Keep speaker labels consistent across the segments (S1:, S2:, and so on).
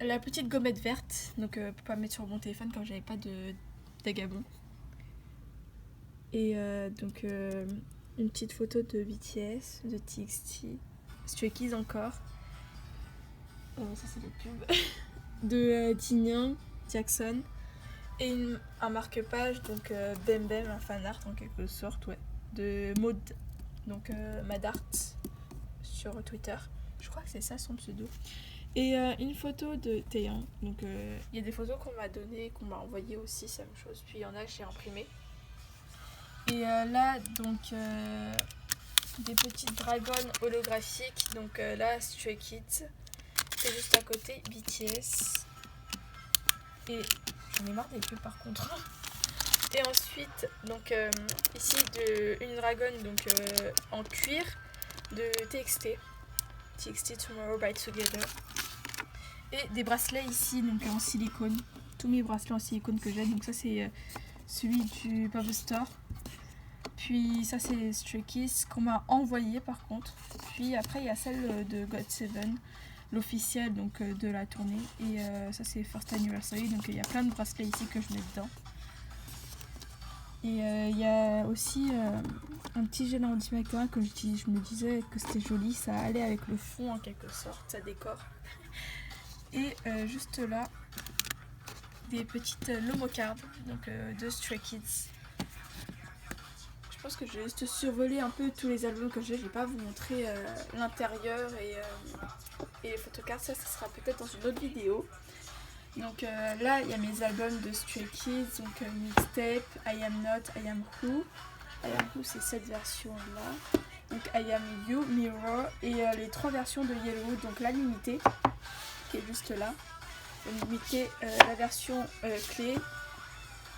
S1: la petite gommette verte, donc pour pas mettre sur mon téléphone quand j'avais pas d'agabon. Et donc une petite photo de BTS, de TXT, Stray Kids encore. Ça c'est les pubs. De Jinyoung, Jackson. Et un marque-page, donc Bem Bem, un fanart en quelque sorte, ouais, de Maud, donc Madart sur Twitter. Je crois que c'est ça son pseudo. Et une photo de Taeyang. Donc il y a des photos qu'on m'a données, qu'on m'a envoyées aussi, c'est la même chose. Puis il y en a que j'ai imprimées. Et là, donc des petites dragons holographiques. Donc là, Stray Kids. Et juste à côté, BTS. Et j'en ai marre des pubs par contre. Et ensuite, donc ici une dragonne donc en cuir de TXT Tomorrow by Together. Et des bracelets ici donc en silicone. Tous mes bracelets en silicone que j'ai. Donc ça c'est celui du Pop Store. Puis ça c'est Stray Kids qu'on m'a envoyé par contre. Puis après il y a celle de GOT7, l'officiel donc de la tournée. Et ça c'est First Anniversary. Donc il y a plein de bracelets ici que je mets dedans. Et il y a aussi un petit gel antimacrin que je me disais que c'était joli, ça allait avec le fond en quelque sorte, ça décore. Et juste là, des petites Lomo cards donc, de Stray Kids. Je pense que je vais juste survoler un peu tous les albums que j'ai, je vais pas vous montrer l'intérieur et les photocards, ça sera peut-être dans une autre vidéo. Donc là, il y a mes albums de Stray Kids, donc Mixtape, I Am Not, I Am Who. I Am Who, c'est cette version-là. Donc I Am You, Mirror, et les 3 versions de Yellowwood, donc la limitée, qui est juste là. La limitée, la version clé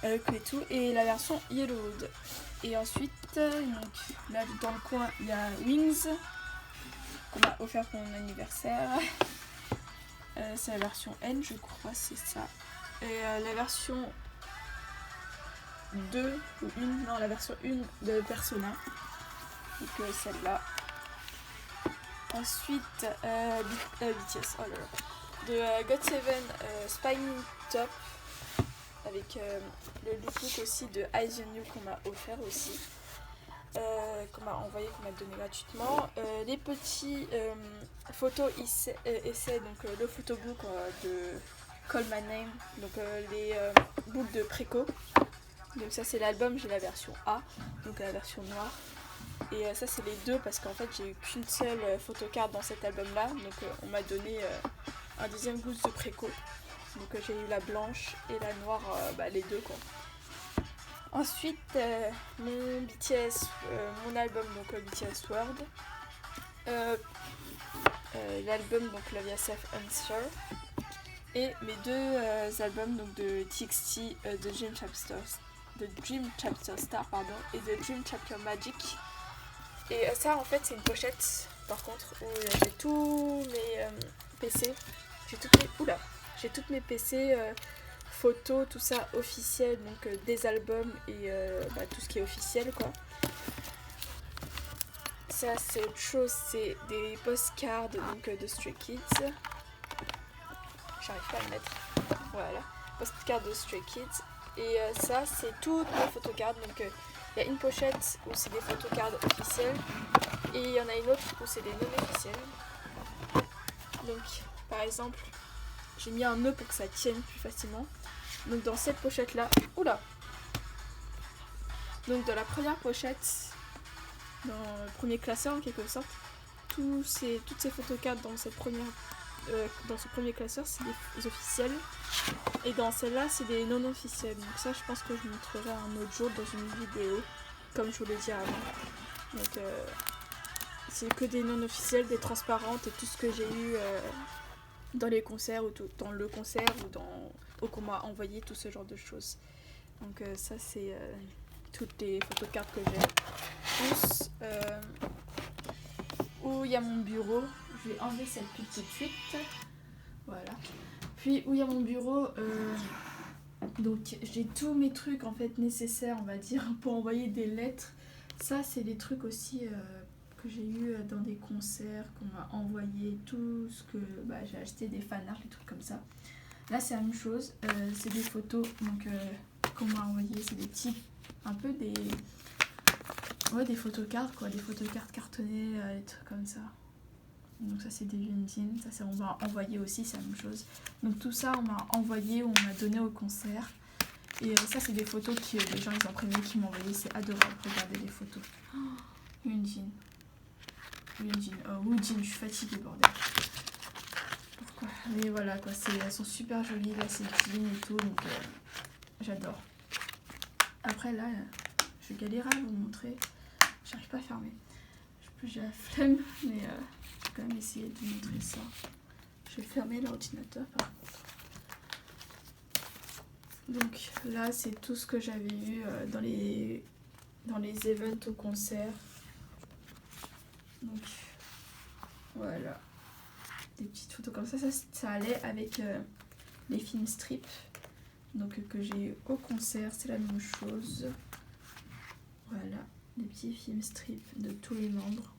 S1: 2, et la version Yellowwood. Et ensuite, donc, là dans le coin, il y a Wings, qu'on m'a offert pour mon anniversaire. C'est la version N, je crois, c'est ça. Et la version 2 ou 1, non, la version 1 de Persona. Donc celle-là. Ensuite, BTS, oh là là. De GOT7 Spiny Top. Avec le lookbook aussi de Eyes on You qu'on m'a offert aussi. Qu'on m'a envoyé, qu'on m'a donné gratuitement. Les petits photos essais, donc le photobook de Call My Name, donc les books de préco. Donc ça c'est l'album, j'ai la version A, donc la version noire. Et ça c'est les deux parce qu'en fait j'ai eu qu'une seule photocarte dans cet album là, donc on m'a donné un deuxième book de préco. Donc j'ai eu la blanche et la noire, les deux quoi. Ensuite, mon BTS, mon album, donc BTS World. L'album, donc Love Yourself Answer. Et mes deux albums, donc de TXT, de Dream Chapter Star, pardon, et de Dream Chapter Magic. Et ça, en fait, c'est une pochette, par contre, où j'ai tous mes PC. J'ai toutes mes PC. Photos, tout ça officiel, donc des albums et tout ce qui est officiel quoi. Ça c'est autre chose, c'est des postcards donc de Stray Kids. J'arrive pas à le mettre. Voilà, postcards de Stray Kids. Et ça c'est toutes mes photocards. Donc il y a une pochette où c'est des photocards officiels et il y en a une autre où c'est des non officiels. Donc par exemple, j'ai mis un nœud pour que ça tienne plus facilement. Donc dans cette pochette là, donc dans la première pochette, dans le premier classeur en quelque sorte, toutes ces photocards dans ce premier classeur c'est des officiels et dans celle-là c'est des non officiels. Donc ça je pense que je montrerai un autre jour dans une vidéo comme je vous l'ai dit avant. Donc c'est que des non officiels, des transparentes et tout ce que j'ai eu dans les concerts ou dans le concert ou qu'on m'a envoyé, tout ce genre de choses. Donc ça c'est toutes les photocards que j'ai. Plus où il y a mon bureau, je vais enlever cette pub tout de suite. Voilà. Puis où il y a mon bureau, donc j'ai tous mes trucs en fait nécessaires, on va dire, pour envoyer des lettres. Ça c'est des trucs aussi que j'ai eu dans des concerts, qu'on m'a envoyé, tout ce que j'ai acheté, des fanarts, des trucs comme ça. Là c'est la même chose, c'est des photos donc, qu'on m'a envoyé, c'est des petits, un peu des photocards quoi, des photocards cartonnées, des trucs comme ça. Donc ça c'est des Yunjin, ça c'est on m'a envoyé aussi, c'est la même chose. Donc tout ça on m'a envoyé, on m'a donné au concert. Et ça c'est des photos que les gens ils ont imprimées, qui m'ont envoyé, c'est adorable, regardez les photos. Oh, Yunjin, Woojin, je suis fatiguée bordel. Pourquoi? Mais voilà quoi, elles sont super jolies, là c'est jean et tout, donc j'adore. Après là, je galère à vous montrer, j'arrive pas à fermer. J'ai la flemme, mais je vais quand même essayer de vous montrer ça. Je vais fermer l'ordinateur par contre. Donc là c'est tout ce que j'avais eu dans les events au concert. Donc voilà, des petites photos comme ça, ça allait avec les films strip donc que j'ai eu au concert, c'est la même chose. Voilà, des petits films strip de tous les membres.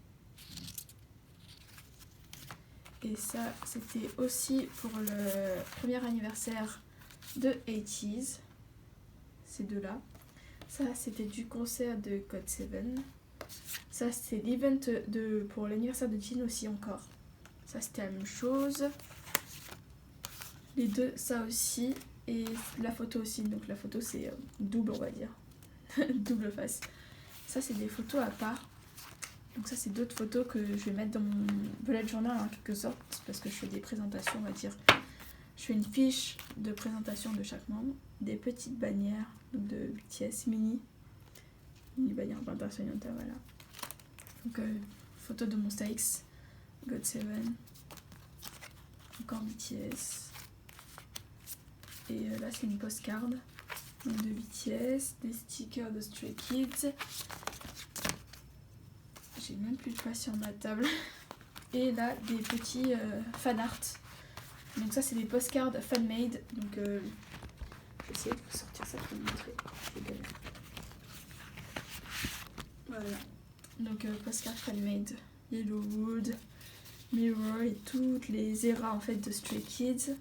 S1: Et ça c'était aussi pour le premier anniversaire de 80's, ces deux là. Ça c'était du concert de GOT7. Ça c'est l'event pour l'anniversaire de Jin aussi encore. Ça c'était la même chose. Les deux, ça aussi. Et la photo aussi. Donc la photo c'est double on va dire. Double face. Ça c'est des photos à part. Donc ça c'est d'autres photos que je vais mettre dans mon bullet journal en quelque sorte. Parce que je fais des présentations on va dire. Je fais une fiche de présentation de chaque membre. Des petites bannières de BTS mini bannière internationale, voilà. Donc photo de Monsta X, GOT7, encore BTS. Et là c'est une postcard de BTS, des stickers de Stray Kids. J'ai même plus de place sur ma table. Et là des petits fan art. Donc ça c'est des postcards fan made. Donc je vais essayer de vous sortir ça pour vous montrer. Voilà. Donc postcard fan made, Yellowwood, Mirror et toutes les eras en fait de Stray Kids.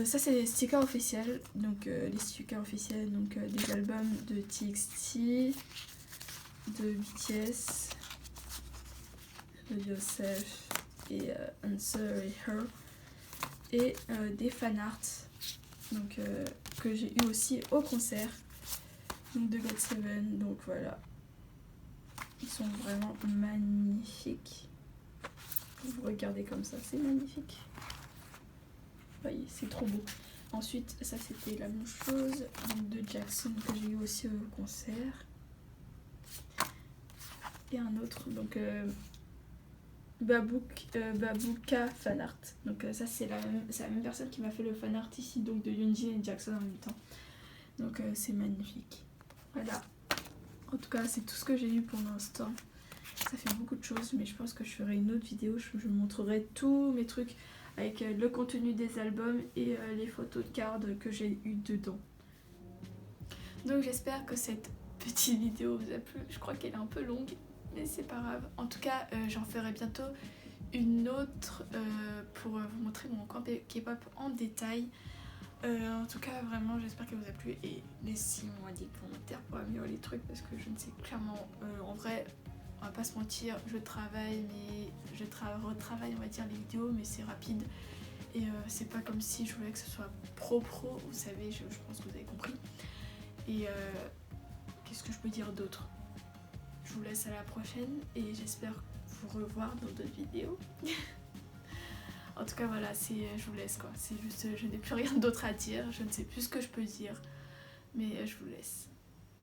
S1: Ça c'est les stickers officiels, donc les stickers officiels donc des albums de TXT, de BTS, de Yosef et Answer et Her, et des fan art donc que j'ai eu aussi au concert donc de GOT7. Donc voilà, ils sont vraiment magnifiques. Vous regardez comme ça, c'est magnifique. Voyez, c'est trop beau. Ensuite, ça c'était la même chose donc de Jackson que j'ai eu aussi au concert. Et un autre, donc Babuka fan art. Donc ça c'est la même personne qui m'a fait le fan art ici, donc de Yoonjin et Jackson en même temps. Donc c'est magnifique. Voilà. En tout cas, c'est tout ce que j'ai eu pour l'instant. Ça fait beaucoup de choses, mais je pense que je ferai une autre vidéo. Je vous montrerai tous mes trucs avec le contenu des albums et les photos de cards que j'ai eu dedans. Donc j'espère que cette petite vidéo vous a plu. Je crois qu'elle est un peu longue, mais c'est pas grave. En tout cas, j'en ferai bientôt une autre pour vous montrer mon camp K-pop en détail. En tout cas, vraiment, j'espère qu'elle vous a plu et laissez-moi des commentaires pour améliorer les trucs parce que je ne sais clairement. En vrai, on va pas se mentir, je travaille, mais je retravaille, on va dire, les vidéos, mais c'est rapide et c'est pas comme si je voulais que ce soit pro, vous savez, je pense que vous avez compris. Et qu'est-ce que je peux dire d'autre? Je vous laisse à la prochaine et j'espère vous revoir dans d'autres vidéos. En tout cas voilà, je vous laisse quoi, c'est juste, je n'ai plus rien d'autre à dire, je ne sais plus ce que je peux dire, mais je vous laisse.